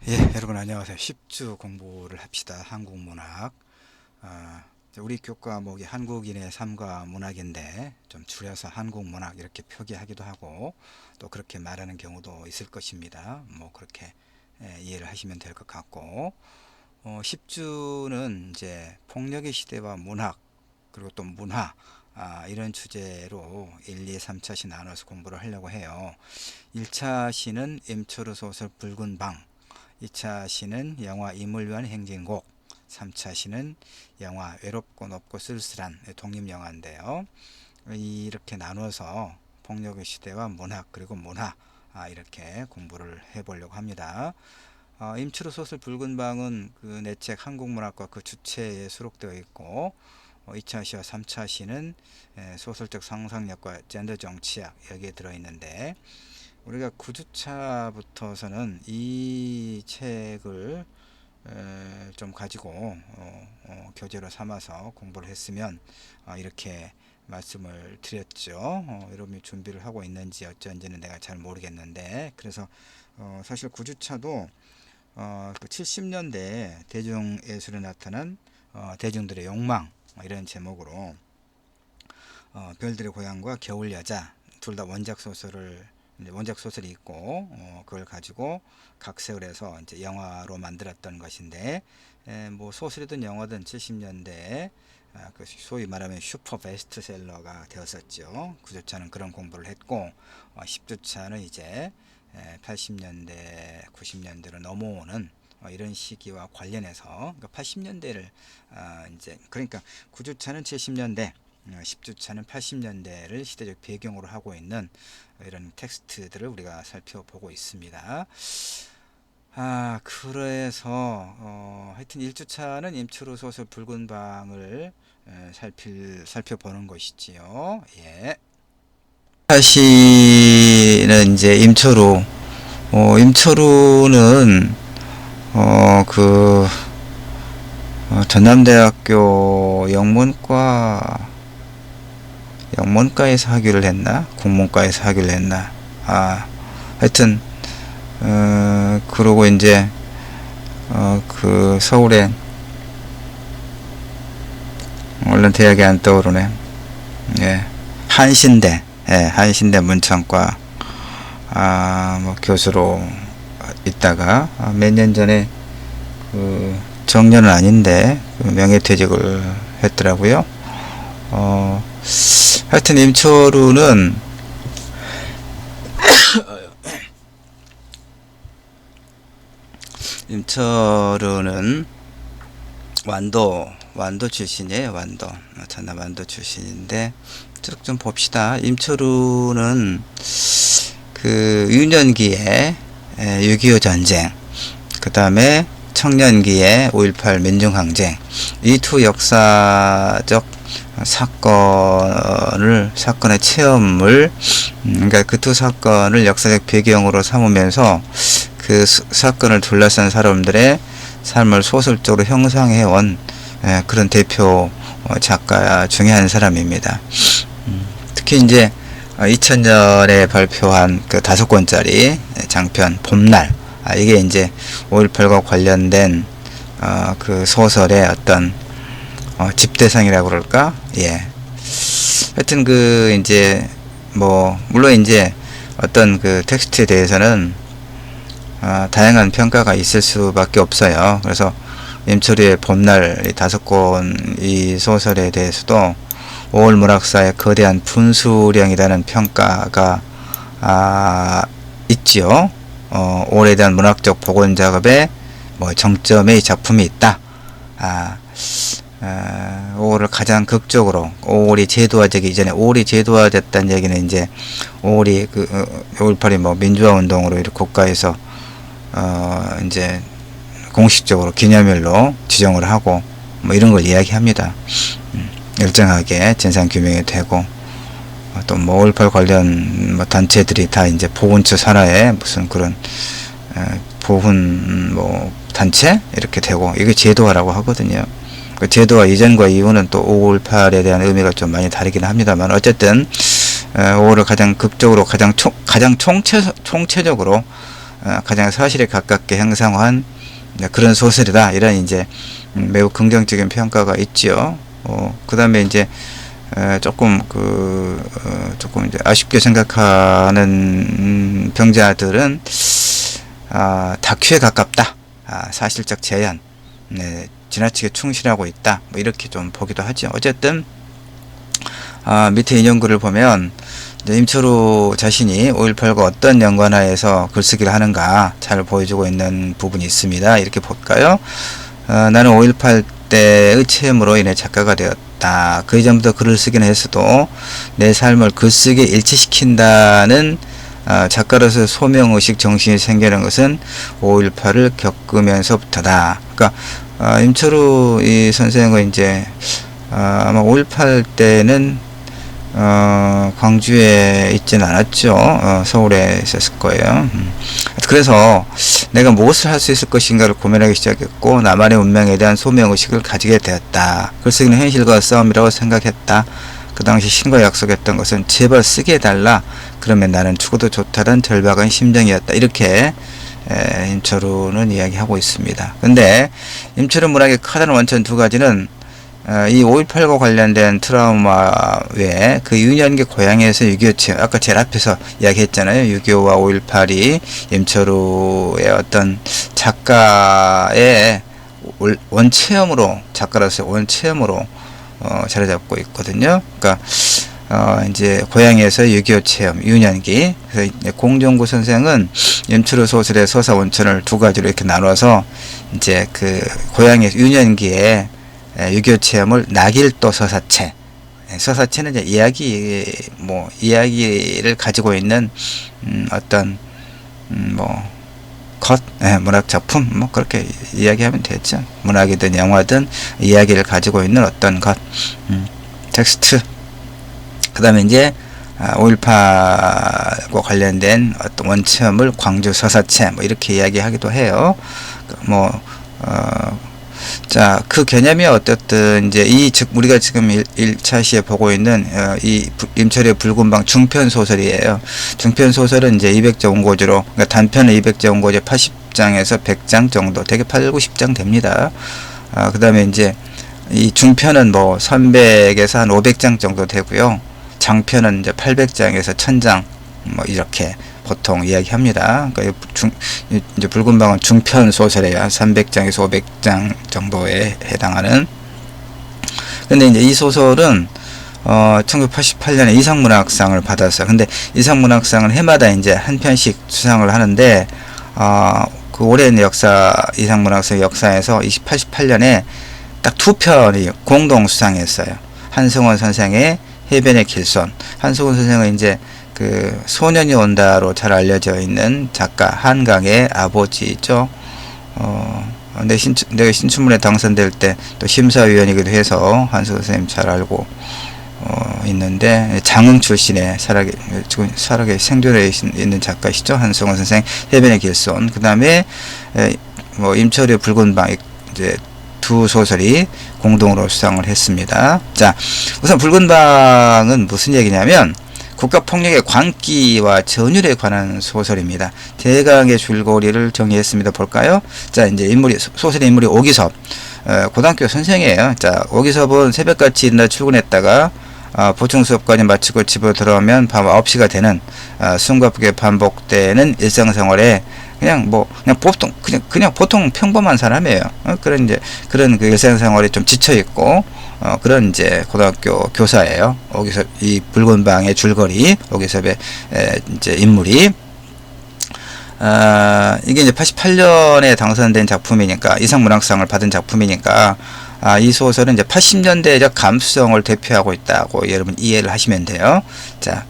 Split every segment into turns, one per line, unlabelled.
예, 여러분 안녕하세요. 10주 공부를 합시다. 한국문학. 우리 교과목이 한국인의 삶과 문학인데 좀 줄여서 한국문학 이렇게 표기하기도 하고 또 그렇게 말하는 경우도 있을 것입니다. 뭐 그렇게 이해를 하시면 될 것 같고 10주는 이제 폭력의 시대와 문학 그리고 또 문화 이런 주제로 1, 2, 3차 시 나눠서 공부를 하려고 해요. 1차 시는 임철우 소설 붉은 방, 2차 시는 영화 임을 위한 행진곡, 3차 시는 영화 외롭고 높고 쓸쓸한 독립영화인데요. 이렇게 나눠서 폭력의 시대와 문학 그리고 문화 이렇게 공부를 해보려고 합니다. 임철우 소설 붉은 방은 그 내 책 한국문학과 그 주체에 수록되어 있고 2차 시와 3차 시는 소설적 상상력과 젠더 정치학 여기에 들어있는데 우리가 9주차부터서는 이 책을 좀 가지고 교재로 삼아서 공부를 했으면 이렇게 말씀을 드렸죠. 여러분이 준비를 하고 있는지 어쩐지는 내가 잘 모르겠는데 그래서 사실 9주차도 그 70년대 대중예술에 나타난 대중들의 욕망 이런 제목으로 별들의 고향과 겨울 여자 둘 다 원작 소설이 있고 그걸 가지고 각색을 해서 이제 영화로 만들었던 것인데 뭐 소설이든 영화든 70년대에 그 소위 말하면 슈퍼 베스트셀러가 되었었죠. 9주차는 그런 공부를 했고 10주차는 이제 80년대 90년대로 넘어오는 이런 시기와 관련해서 80년대를 이제 그러니까 9주차는 70년대 10주차는 80년대를 시대적 배경으로 하고 있는 이런 텍스트들을 우리가 살펴보고 있습니다. 그래서 하여튼 1주차는 임철우 소설 붉은 방을 살펴보는 것이지요. 예. 다시는 이제 임철우는 전남대학교 영문과에서 학위를 했나? 국문과에서 학위를 했나? 하여튼, 그러고 이제, 그 서울에, 얼른 대학이 안 떠오르네. 예. 한신대 문창과, 뭐 교수로 있다가, 몇 년 전에, 정년은 아닌데, 명예퇴직을 했더라고요. 하여튼 임철우는 완도 출신이에요. 전남 완도 출신인데 쭉 좀 봅시다. 임철우는 그 유년기에 6.25 전쟁, 그 다음에 청년기에 5.18 민중항쟁, 이 두 역사적 사건의 체험을, 그러니까 그 두 사건을 역사적 배경으로 삼으면서 그 사건을 둘러싼 사람들의 삶을 소설적으로 형상해온 그런 대표 작가 중에 한 사람입니다. 특히 이제 2000년에 발표한 그 5권짜리 장편 봄날, 이게 이제 5.18과 관련된 그 소설의 어떤 집대성이라고 그럴까? 예. 하여튼 그 이제 뭐 물론 이제 어떤 그 텍스트에 대해서는 다양한 평가가 있을 수밖에 없어요. 그래서 임철우의 봄날 이 5권 이 소설에 대해서도 5월 문학사의 거대한 분수령이라는 평가가 있지요. 5월에 대한 문학적 복원 작업에 뭐 정점의 작품이 있다. 5월을 가장 극적으로 5월이 제도화되기 이전에 5월이 제도화됐다는 얘기는 이제 5월이 5.18이 뭐 민주화 운동으로 이렇게 국가에서 이제 공식적으로 기념일로 지정을 하고 뭐 이런 걸 이야기합니다. 일정하게 진상 규명이 되고 또 뭐 5.18 관련 뭐 단체들이 다 이제 보훈처 산하에 무슨 그런 보훈 뭐 단체 이렇게 되고 이게 제도화라고 하거든요. 그 제도화 이전과 이후는 또 5.18에 대한 의미가 좀 많이 다르긴 합니다만 어쨌든 5월을 가장 극적으로 가장 총체적으로 가장 사실에 가깝게 형성한 그런 소설이다. 이런 이제 매우 긍정적인 평가가 있지요. 그 다음에 이제 조금 조금 이제 아쉽게 생각하는 병자들은 다큐에 가깝다. 사실적 재현, 지나치게 충실하고 있다. 뭐 이렇게 좀 보기도 하죠. 어쨌든 밑에 인용글을 보면 임철우 자신이 5.18과 어떤 연관하에서 글쓰기를 하는가 잘 보여주고 있는 부분이 있습니다. 이렇게 볼까요? 나는 5.18 때의 체험으로 인해 작가가 되었다. 그 이전부터 글을 쓰기는 했어도 내 삶을 글쓰기에 일치시킨다는 작가로서 소명의식 정신이 생기는 것은 5.18을 겪으면서부터다. 그러니까 임철우 이 선생은 이제 아마 5.18 때는 광주에 있지는 않았죠. 서울에 있었을 거예요. 그래서 내가 무엇을 할 수 있을 것인가를 고민하기 시작했고 나만의 운명에 대한 소명의식을 가지게 되었다. 글쓰기는 현실과 싸움이라고 생각했다. 그 당시 신과 약속했던 것은 제발 쓰게 해달라. 그러면 나는 죽어도 좋다는 절박한 심정이었다. 이렇게 임철우는 이야기하고 있습니다. 근데 임철우 문학의 커다란 원천 두 가지는 이 5.18과 관련된 트라우마 외에 그 유년기 고향에서 6.25 체험, 아까 제일 앞에서 이야기했잖아요. 6.25와 5.18이 임철우의 어떤 작가의 원체험으로, 작가로서의 원체험으로 자리 잡고 있거든요. 그러니까 이제 고향에서 6.25 체험, 유년기. 그래서 공정구 선생은 임철우 소설의 서사 원천을 두 가지로 이렇게 나눠서 이제 그 고향의 유년기에 6.25 체험을 낙일도 서사체. 서사체는 이제 이야기를 가지고 있는 어떤 문학 작품 그렇게 이야기하면 되죠. 문학이든 영화든 이야기를 가지고 있는 어떤 것, 텍스트. 그다음에 이제 5.18과 관련된 어떤 원체험을 광주 서사체 이렇게 이야기하기도 해요. 자, 그 개념이 어떻든 이제 우리가 지금 1차 시에 보고 있는 이 임철우의 붉은 방 중편 소설이에요. 중편 소설은 이제 200자 원고지로, 그러니까 단편은 200자 원고지 80장에서 100장 정도, 되게 8, 90장 됩니다. 그 다음에 이제 이 중편은 300에서 한 500장 정도 되고요. 장편은 이제 800장에서 1000장 이렇게 보통 이야기합니다. 그러니까 이제 붉은 방은 중편 소설이에요. 한 300장에서 500장 정도에 해당하는. 근데 이제 이 소설은 1988년에 이상문학상을 받았어요. 근데 이상문학상은 해마다 이제 한 편씩 수상을 하는데 그 오랜 역사, 이상문학상 역사에서 88년에 딱 두 편이 공동 수상했어요. 한승원 선생의 해변의 길손. 한승원 선생은 이제 그 소년이 온다로 잘 알려져 있는 작가 한강의 아버지죠. 내가 신춘문예 당선될 때 또 심사위원이기도 해서 한승원 선생님 잘 알고 있는데 장흥 출신의 살아계 생존해 있는 작가시죠. 한승원 선생 해변의 길손. 그 다음에 임철우의 붉은 방 이제 두 소설이 공동으로 수상을 했습니다. 자, 우선 붉은 방은 무슨 얘기냐면 국가폭력의 광기와 전율에 관한 소설입니다. 대강의 줄거리를 정리했습니다. 볼까요? 자, 이제 소설의 인물이 오기섭, 고등학교 선생이에요. 자, 오기섭은 새벽같이 일어나 출근했다가 보충 수업까지 마치고 집으로 들어오면 밤 9시가 되는 숨가쁘게 반복되는 일상생활에 그냥 보통 평범한 사람이에요. 그런 그 일상생활에 좀 지쳐 있고 그런 이제 고등학교 교사예요. 오기섭, 이 붉은 방의 줄거리, 오기섭의 이제 인물이 이게 이제 88년에 당선된 작품이니까, 이상문학상을 받은 작품이니까 이 소설은 이제 80년대적 감수성을 대표하고 있다고 여러분 이해를 하시면 돼요. 자,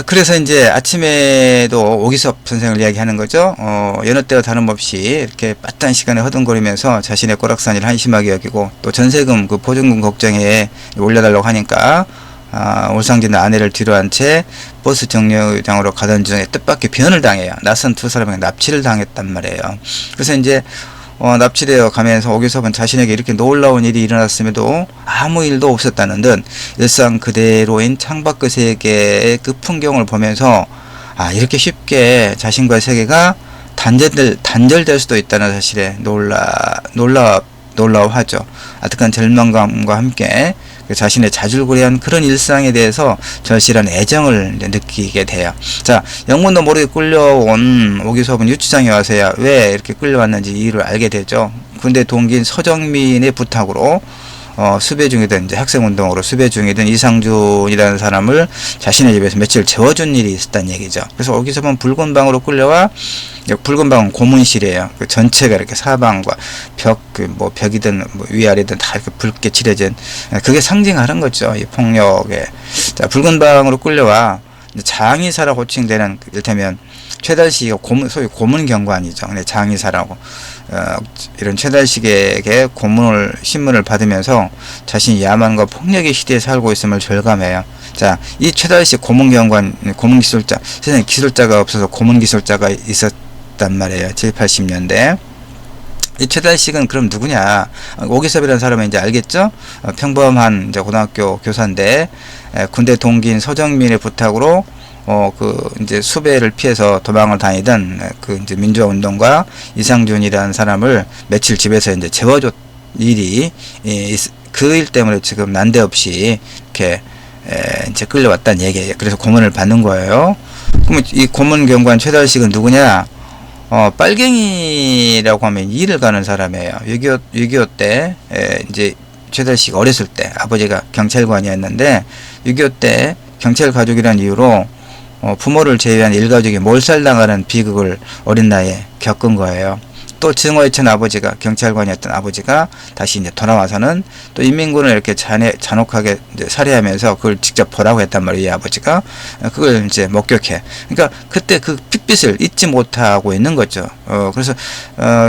그래서 이제 아침에도 오기섭 선생을 이야기하는 거죠. 여느 때와 다름없이 이렇게 빠른 시간에 허둥거리면서 자신의 꼬락산이를 한심하게 여기고 또 전세금 그 보증금 걱정에 올려달라고 하니까 울상진의 아내를 뒤로 한 채 버스 정류장으로 가던 중에 뜻밖의 변을 당해요. 낯선 두 사람에게 납치를 당했단 말이에요. 그래서 이제 납치되어 가면서 오기섭은 자신에게 이렇게 놀라운 일이 일어났음에도 아무 일도 없었다는 듯 일상 그대로인 창밖의 세계의 그 풍경을 보면서 이렇게 쉽게 자신과의 세계가 단절될 수도 있다는 사실에 놀라워하죠. 아득한 절망감과 함께 자신의 자줄구레한 그런 일상에 대해서 절실한 애정을 느끼게 돼요. 자, 영문도 모르게 끌려온 오기섭은 유치장에 와서야 왜 이렇게 끌려왔는지 이유를 알게 되죠. 군대 동기인 서정민의 부탁으로 수배 중이든 이제 학생운동으로 수배 중이든 이상준이라는 사람을 자신의 집에서 며칠 재워준 일이 있었다는 얘기죠. 그래서 오기섭은 붉은 방으로 끌려와, 붉은 방은 고문실이에요. 그 전체가 이렇게 사방과 벽이든 위아래든 다 이렇게 붉게 칠해진, 그게 상징하는 거죠. 이 폭력에. 자, 붉은 방으로 끌려와 장의사라고 호칭되는, 이를테면 최달식이 소위 고문경관이죠. 근데 장의사라고 이런 최달식에게 신문을 받으면서 자신이 야만과 폭력의 시대에 살고 있음을 절감해요. 자, 이 최달식 고문기술자, 세상에 기술자가 없어서 고문기술자가 있었단 말이에요. 7, 80년대. 이 최달식은 그럼 누구냐? 오기섭이라는 사람은 이제 알겠죠? 평범한 이제 고등학교 교사인데, 군대 동기인 서정민의 부탁으로 이제 수배를 피해서 도망을 다니던 이제 민주화 운동가 이상준이라는 사람을 며칠 집에서 이제 재워줬 일이, 그 일 때문에 지금 난데없이 이렇게 이제 끌려왔다는 얘기예요. 그래서 고문을 받는 거예요. 그러면 이 고문 경관 최달식은 누구냐? 빨갱이라고 하면 이를 가는 사람이에요. 6.25 때, 이제 최달식 어렸을 때 아버지가 경찰관이었는데 6.25 때 경찰 가족이라는 이유로 부모를 제외한 일가족이 몰살당하는 비극을 어린 나이에 겪은 거예요. 또 증오에 찬 아버지가, 경찰관이었던 아버지가 다시 이제 돌아와서는 또 인민군을 이렇게 잔혹하게 이제 살해하면서 그걸 직접 보라고 했단 말이에요. 이 아버지가 그걸 이제 목격해. 그러니까 그때 그 핏빛을 잊지 못하고 있는 거죠. 그래서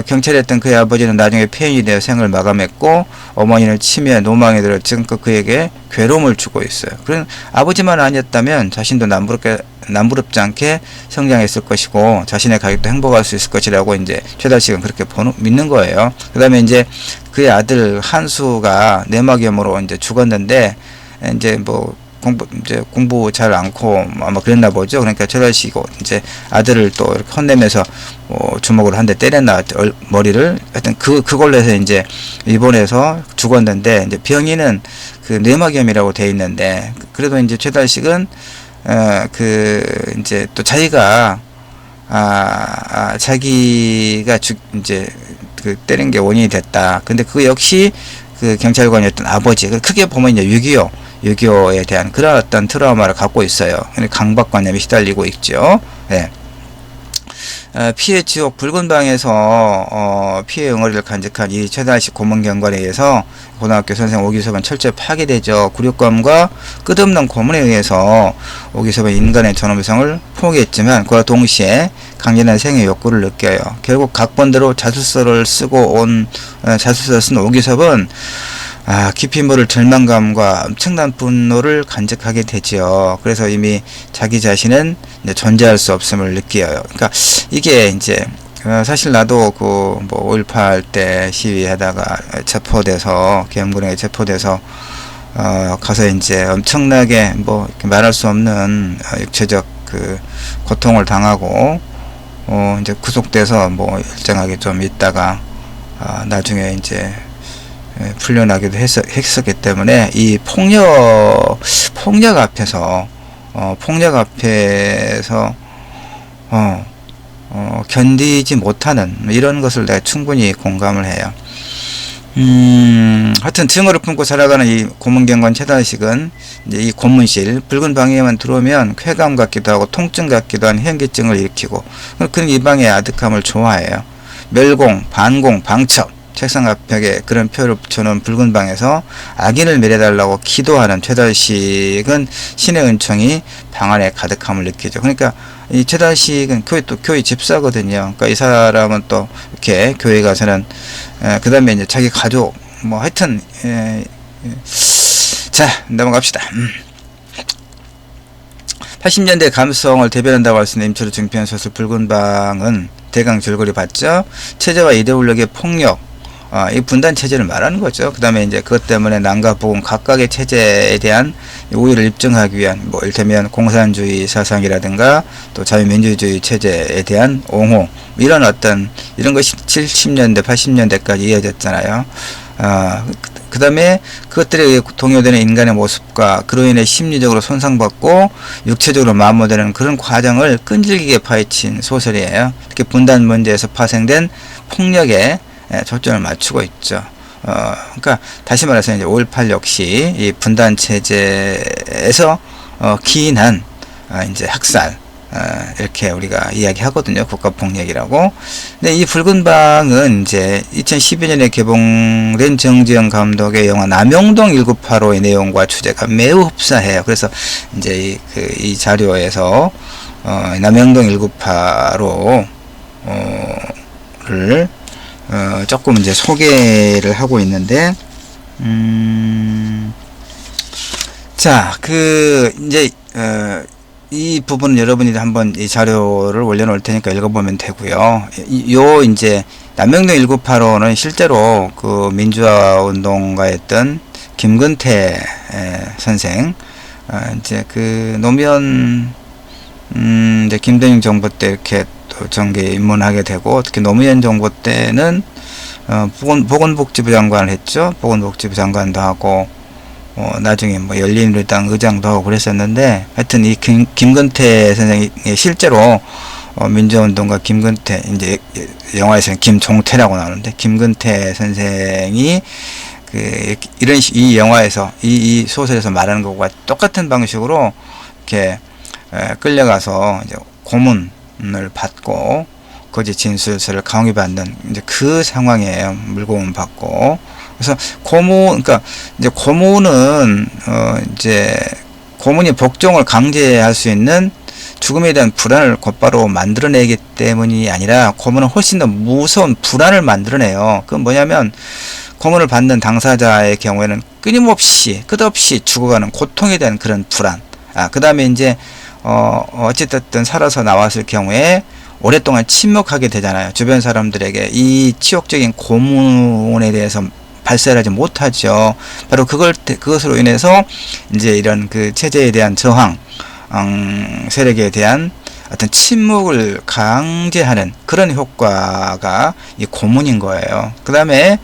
경찰이었던 그의 아버지는 나중에 폐인이 되어 생을 마감했고, 어머니는 치매에 노망에 들어 지금껏 그에게 괴로움을 주고 있어요. 그런 아버지만 아니었다면 자신도 남부럽지 않게 성장했을 것이고 자신의 가족도 행복할 수 있을 것이라고 이제 최달식은 그렇게 믿는 거예요. 그 다음에 이제 그의 아들 한수가 뇌막염으로 이제 죽었는데, 이제 공부 잘 않고 아마 그랬나 보죠. 그러니까 최달식이 이제 아들을 또 이렇게 혼내면서 주먹으로 한 대 때렸나, 머리를. 하여튼 그걸로 해서 이제 입원해서 죽었는데, 이제 병인은 그 뇌막염이라고 돼 있는데, 그래도 이제 최달식은 이제 또 자기가 이제 때린 게 원인이 됐다. 근데 그 역시 그 경찰관이었던 아버지, 크게 보면 이제 6.25에 대한 그런 어떤 트라우마를 갖고 있어요. 강박관념이 시달리고 있죠. 네. 피해 지옥 붉은 방에서 피해 응어리를 간직한 이 최달식 고문경관에 의해서 고등학교 선생 오기섭은 철저히 파괴되죠. 굴욕감과 끝없는 고문에 의해서 오기섭은 인간의 존엄성을 포기했지만 그와 동시에 강렬한 생의 욕구를 느껴요. 결국 각본대로 자술서를 쓴 오기섭은 깊이 모를 절망감과 엄청난 분노를 간직하게 되지요. 그래서 이미 자기 자신은 이제 존재할 수 없음을 느껴요. 그러니까 이게 이제 사실 나도 5.18 때 시위하다가 체포돼서 계엄군에 체포돼서 가서 이제 엄청나게 이렇게 말할 수 없는 육체적 고통을 당하고 이제 구속돼서 일정하게 좀 있다가 나중에 이제 풀려나기도 했었기 때문에 이 폭력 앞에서 견디지 못하는 이런 것을 내가 충분히 공감을 해요. 하여튼 증오를 품고 살아가는 이 고문경관 최달식은 이제 이 고문실 붉은 방에만 들어오면 쾌감 같기도 하고 통증 같기도 한 현기증을 일으키고, 그런 이 방의 아득함을 좋아해요. 멸공, 반공, 방첩, 책상 앞벽에 그런 표를 붙여놓은 붉은 방에서 악인을 멸해달라고 기도하는 최달식은 신의 은총이 방 안에 가득함을 느끼죠. 그러니까 이 최달식은 교회 집사거든요. 그러니까 이 사람은 또 이렇게 교회 가서는 그 다음에 이제 자기 가족 하여튼 자, 넘어갑시다. 80년대 감성을 대변한다고 할 수 있는 임철의 중편 소설 붉은 방은 대강 줄거리 봤죠. 체제와 이데올로기의 폭력, 이 분단 체제를 말하는 거죠. 그 다음에 이제 그것 때문에 남과 북은 각각의 체제에 대한 우위를 입증하기 위한 뭐 이를테면 공산주의 사상이라든가 또 자유민주주의 체제에 대한 옹호 이런 어떤 이런 것이 70년대 80년대까지 이어졌잖아요. 그 다음에 그것들에 의해 동요되는 인간의 모습과 그로 인해 심리적으로 손상받고 육체적으로 마모되는 그런 과정을 끈질기게 파헤친 소설이에요. 특히 분단 문제에서 파생된 폭력에 초점을 맞추고 있죠. 그러니까 다시 말해서 이제 5.18 역시 이 분단 체제에서 기인한 이제 학살 이렇게 우리가 이야기하거든요. 국가폭력이라고. 근데 이 붉은 방은 이제 2012년에 개봉된 정지영 감독의 영화 남영동 1985의 내용과 주제가 매우 흡사해요. 그래서 이제 이 자료에서 남영동 1985를 조금 이제 소개를 하고 있는데, 자, 이제, 이 부분은 여러분이 한번 이 자료를 올려놓을 테니까 읽어보면 되고요. 이제, 남영동 1985는 실제로 그 민주화 운동가였던 김근태 선생, 이제 그 노무현, 이제 김대중 정부 때 이렇게 또 정계에 입문하게 되고, 특히 노무현 정부 때는 보건복지부 장관을 했죠. 보건복지부 장관도 하고, 나중에 뭐 열린우리당 의장도 하고 그랬었는데, 하여튼 이 김근태 선생이 실제로 민주화운동가 김근태, 이제 영화에서는 김종태라고 나오는데, 김근태 선생이 이 영화에서 이 소설에서 말하는 것과 똑같은 방식으로 이렇게 끌려가서 이제 고문을 받고 거짓 진술서를 강요받는 이제 그 상황이에요. 물고문 받고. 그래서 그러니까 이제 고문은 이제 고문이 복종을 강제할 수 있는 죽음에 대한 불안을 곧바로 만들어내기 때문이 아니라 고문은 훨씬 더 무서운 불안을 만들어내요. 그건 뭐냐면 고문을 받는 당사자의 경우에는 끊임없이 끝없이 죽어가는 고통에 대한 그런 불안. 그 다음에 이제 어찌됐든 살아서 나왔을 경우에 오랫동안 침묵하게 되잖아요. 주변 사람들에게 이 치욕적인 고문에 대해서 발설하지 못하죠. 바로 그것으로 인해서 이제 이런 그 체제에 대한 저항, 세력에 대한 어떤 침묵을 강제하는 그런 효과가 이 고문인 거예요. 그 다음에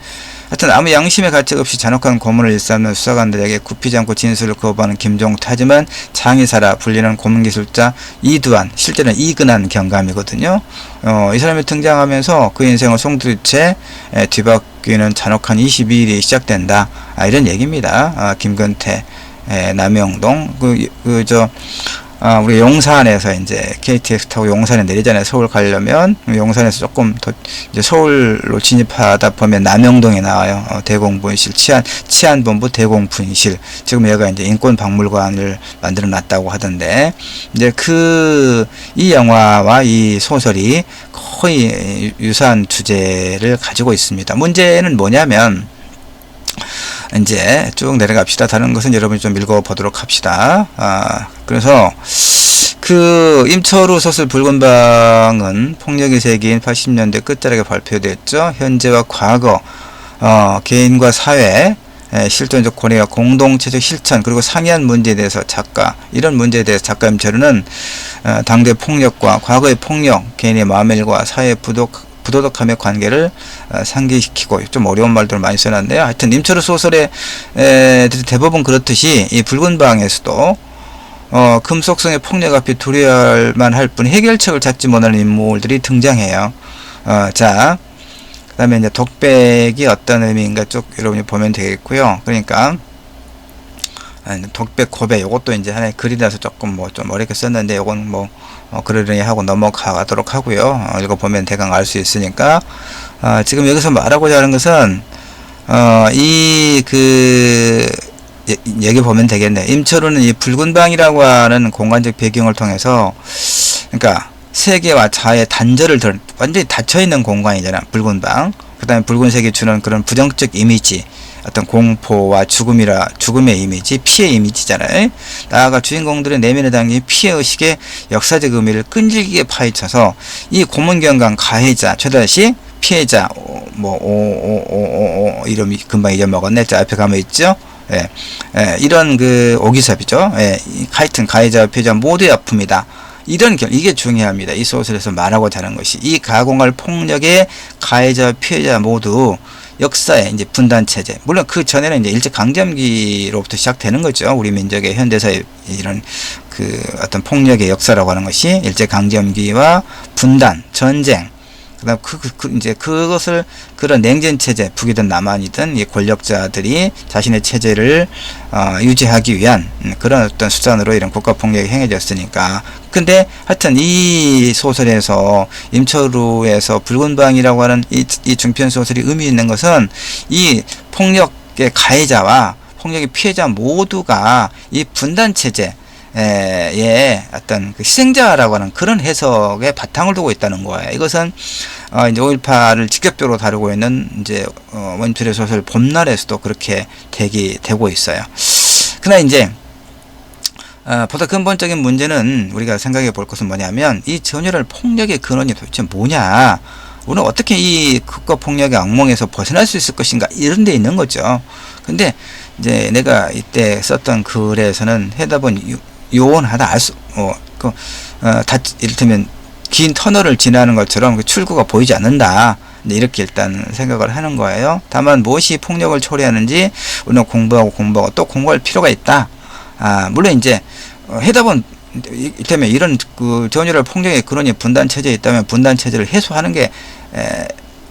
하여튼 아무 양심의 가책 없이 잔혹한 고문을 일삼는 수사관들에게 굽히지 않고 진술을 거부하는 김종태, 하지만 장의사라 불리는 고문기술자 이두한, 실제는 이근한 경감이거든요. 이 사람이 등장하면서 그 인생을 송두리째 뒤바뀌는 잔혹한 22일이 시작된다. 이런 얘기입니다. 김근태, 남영동, 우리 용산에서 이제 KTX 타고 용산에 내리잖아요. 서울 가려면 용산에서 조금 더 이제 서울로 진입하다 보면 남영동에 나와요. 대공분실, 치안본부 대공분실. 지금 여기가 이제 인권박물관을 만들어 놨다고 하던데, 이제 이 영화와 이 소설이 거의 유사한 주제를 가지고 있습니다. 문제는 뭐냐면, 이제 쭉 내려갑시다. 다른 것은 여러분이 좀 읽어보도록 합시다. 그래서 임철우 소설 붉은 방은 폭력의 세기인 80년대 끝자락에 발표됐죠. 현재와 과거, 개인과 사회, 실존적 고뇌와 공동체적 실천, 그리고 상이한 문제에 대해서 이런 문제에 대해서 작가 임철우는 당대 폭력과 과거의 폭력, 개인의 마음일과 사회의 부도덕함의 관계를 상기시키고, 좀 어려운 말들을 많이 써놨는데요. 하여튼 임철우 소설의 대부분 그렇듯이 이 붉은 방에서도 금속성의 폭력 앞에 두려워할만 할 뿐 해결책을 찾지 못하는 인물들이 등장해요. 자, 그 다음에 이제 독백이 어떤 의미인가 쭉 여러분이 보면 되겠고요. 그러니까 독백 고백, 요것도 이제 하나의 글이라서 조금 좀 어렵게 썼는데, 요건 그러려니 하고 넘어가도록 하고요. 읽어보면 대강 알 수 있으니까. 지금 여기서 말하고자 하는 것은, 얘기 보면 되겠네. 임철우는 이 붉은 방이라고 하는 공간적 배경을 통해서, 그러니까 세계와 자아의 단절을 완전히 닫혀있는 공간이잖아, 붉은 방. 그 다음에 붉은색이 주는 그런 부정적 이미지, 어떤 공포와 죽음의 이미지, 피해 이미지잖아요. 나아가 주인공들의 내면에 담긴 피해의식의 역사적 의미를 끈질기게 파헤쳐서 이 고문경감 가해자, 최다시 피해자 뭐 이름이 금방 잊어먹었네. 자, 앞에 가면 있죠. 예, 이런 그 오기섭이죠. 예, 하여튼 가해자와 피해자 모두의 아픔이다. 이런 이게 중요합니다. 이 소설에서 말하고자 하는 것이 이 가공할 폭력의 가해자와 피해자 모두 역사의 이제 분단 체제. 물론 그 전에는 이제 일제 강점기로부터 시작되는 거죠. 우리 민족의 현대사의 이런 그 어떤 폭력의 역사라고 하는 것이 일제 강점기와 분단, 전쟁. 그다음 이제 그것을 그런 냉전 체제, 북이든 남한이든 이 권력자들이 자신의 체제를 유지하기 위한 그런 어떤 수단으로 이런 국가 폭력이 행해졌으니까. 근데 하여튼 이 소설에서 임철우에서 붉은 방이라고 하는 이 중편 소설이 의미 있는 것은 이 폭력의 가해자와 폭력의 피해자 모두가 이 분단 체제 예, 어떤 그 희생자라고 하는 그런 해석에 바탕을 두고 있다는 거예요. 이것은 이제 5.18을 직접적으로 다루고 있는 이제 원필의 소설 봄날에서도 그렇게 되고 있어요. 그러나 이제 보다 근본적인 문제는 우리가 생각해 볼 것은 뭐냐면 이 전율할 폭력의 근원이 도대체 뭐냐? 우리는 어떻게 이 국가 폭력의 악몽에서 벗어날 수 있을 것인가? 이런 데 있는 거죠. 근데 이제 내가 이때 썼던 글에서는 해답은 요원하다. 이를테면 긴 터널을 지나는 것처럼 그 출구가 보이지 않는다. 이렇게 일단 생각을 하는 거예요. 다만 무엇이 폭력을 초래하는지 우리는 공부하고 또 공부할 필요가 있다. 물론 이제 해답은 이를테면 이런 그 전율할 폭력의 근원이 분단 체제에 있다면 분단 체제를 해소하는 게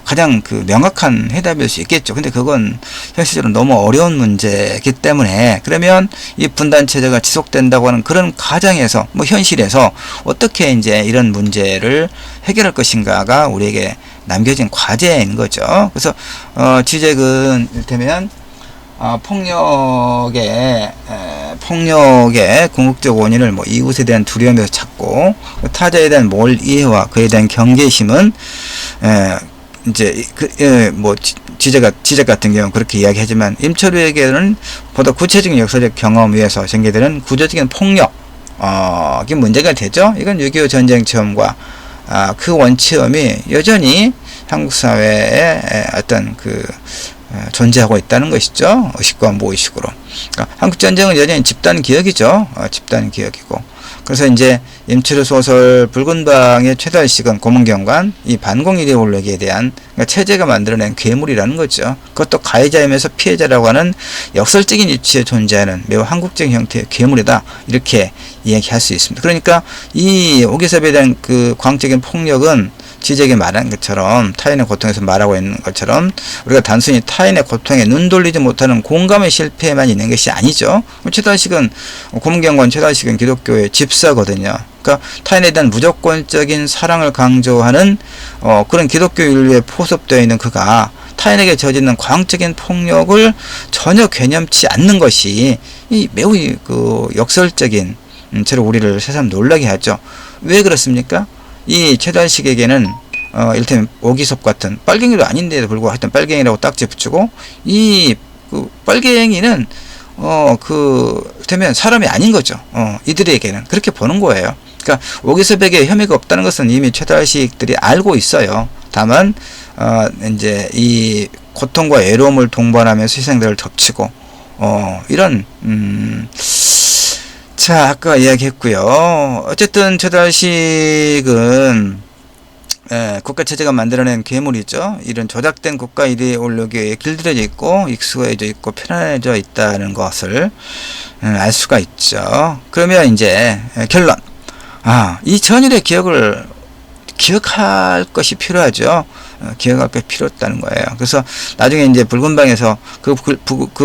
가장 그 명확한 해답일 수 있겠죠. 근데 그건 현실적으로 너무 어려운 문제이기 때문에 그러면 이 분단 체제가 지속된다고 하는 그런 가정에서 뭐 현실에서 어떻게 이제 이런 문제를 해결할 것인가가 우리에게 남겨진 과제인 거죠. 그래서 지적은 이를테면 폭력의 궁극적 원인을 뭐 이웃에 대한 두려움에서 찾고 타자에 대한 몰 이해와 그에 대한 경계심은 이제 뭐 지적 같은 경우는 그렇게 이야기하지만 임철우에게는 보다 구체적인 역사적 경험 위에서 전개되는 구조적인 폭력이 문제가 되죠. 이건 6.25 전쟁 체험과 그 원체험이 여전히 한국 사회에 어떤 그 존재하고 있다는 것이죠. 의식과 무의식으로. 그러니까 한국 전쟁은 여전히 집단 기억이죠. 집단 기억이고. 그래서 이제 임철우 소설 붉은 방의 최달식은 고문경관 이 반공 이데올로기에 대한 그러니까 체제가 만들어낸 괴물이라는 거죠. 그것도 가해자이면서 피해자라고 하는 역설적인 위치에 존재하는 매우 한국적인 형태의 괴물이다. 이렇게 이야기할 수 있습니다. 그러니까 이 오기섭에 대한 그 광적인 폭력은 지적이 말한 것처럼 타인의 고통에서 말하고 있는 것처럼 우리가 단순히 타인의 고통에 눈 돌리지 못하는 공감의 실패에만 있는 것이 아니죠. 최달식은 고문경관 최달식은 기독교의 집사거든요. 그러니까 타인에 대한 무조건적인 사랑을 강조하는 그런 기독교 윤리에 포섭되어 있는 그가 타인에게 저지르는 광적인 폭력을 전혀 괴념치 않는 것이 이 매우 그 역설적인 채로 우리를 새삼 놀라게 하죠. 왜 그렇습니까? 이 최달식에게는 이를테면 오기섭 같은 빨갱이도 아닌데도 불구하고 하여튼 빨갱이라고 딱지 붙이고 이 그 빨갱이는 이를테면 사람이 아닌 거죠. 이들에게는 그렇게 보는 거예요. 그러니까 오기섭에게 혐의가 없다는 것은 이미 최달식들이 알고 있어요. 다만 이제 이 고통과 외로움을 동반하면서 희생들을 덮치고 이런 자, 아까 이야기했고요. 어쨌든 최달식은 국가체제가 만들어낸 괴물이죠. 이런 조작된 국가 이데올로기에 길들여져 있고 익숙해져 있고 편안해져 있다는 것을 알 수가 있죠. 그러면 이제 결론. 이 전율의 기억을 기억할 것이 필요하죠. 기억할 게 필요했다는 거예요. 그래서 나중에 이제 붉은 방에서 그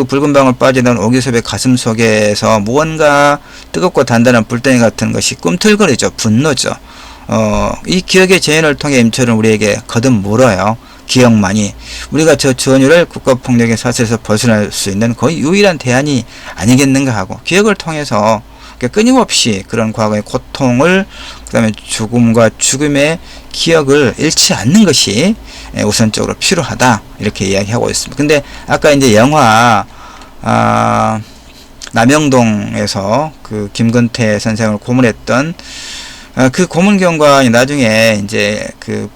붉은 방을 빠져나온 오기섭의 가슴 속에서 무언가 뜨겁고 단단한 불덩이 같은 것이 꿈틀거리죠. 분노죠. 이 기억의 재현을 통해 임철은 우리에게 거듭 물어요. 기억만이 우리가 저 전율을 국가폭력의 사슬에서 벗어날 수 있는 거의 유일한 대안이 아니겠는가 하고 기억을 통해서 끊임없이 그런 과거의 고통을 그 다음에 죽음과 죽음의 기억을 잃지 않는 것이 우선적으로 필요하다 이렇게 이야기하고 있습니다. 근데 아까 이제 영화 남영동에서 그 김근태 선생을 고문했던 그 고문경관이 나중에 이제 그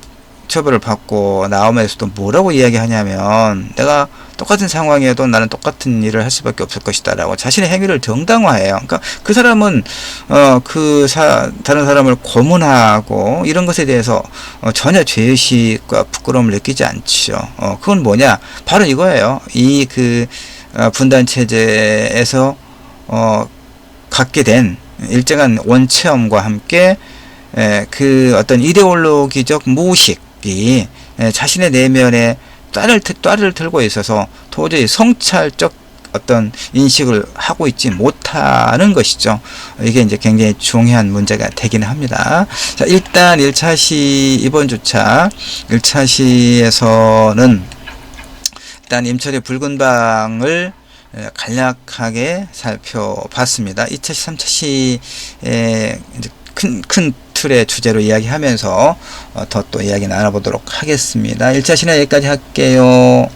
처벌을 받고 나오면서도 뭐라고 이야기하냐면 내가 똑같은 상황이어도 나는 똑같은 일을 할 수밖에 없을 것이다 라고 자신의 행위를 정당화해요. 그러니까 그 사람은 다른 사람을 고문하고 이런 것에 대해서 전혀 죄의식과 부끄러움을 느끼지 않죠. 그건 뭐냐, 바로 이거예요. 이 분단 체제에서 갖게 된 일정한 원체험과 함께 어떤 이데올로기적 무의식이 자신의 내면에 따를 들고 있어서 도저히 성찰적 어떤 인식을 하고 있지 못하는 것이죠. 이게 이제 굉장히 중요한 문제가 되긴 합니다. 자, 일단 1차 시, 이번 주차 1차 시에서는 일단 임철의 붉은 방을 간략하게 살펴봤습니다. 2차 시, 3차 시에 큰 틀의 주제로 이야기하면서 더 또 이야기 나눠보도록 하겠습니다. 1차 시는 여기까지 할게요.